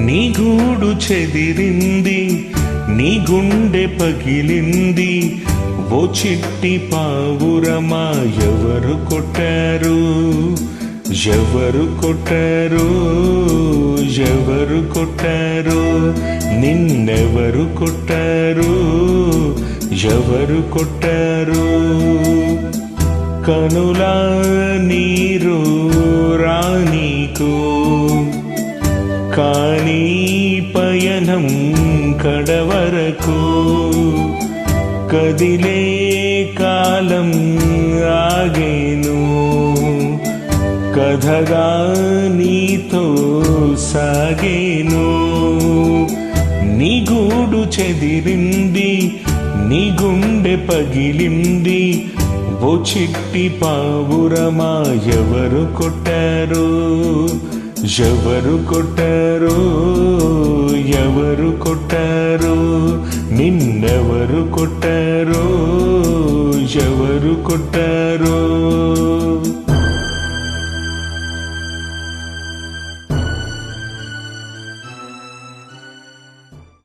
నీ గూడు చెదిరింది, నీ గుండె పగిలింది. ఓ చిట్టి పావురమా ఎవరు కొట్టారు, ఎవరు కొట్టారు, ఎవరు కొట్టారు, నిన్నెవరు కొట్టారు, ఎవరు కొట్టారు. కనులా నీరు రానీకు కానీ పయనం కడవరకు. కదిలే కాలం ఆగేను, కథగా నీతో సాగేను. నీ గూడు చెదిరింది, నీ గుండె పగిలింది. ఓ చిట్టి పావురమా ఎవరు కొట్టారు, ఎవరు కొట్టారు, ఎవరు కొట్టారు, నిన్నెవరు కొట్టారు, ఎవరు కొట్టారు.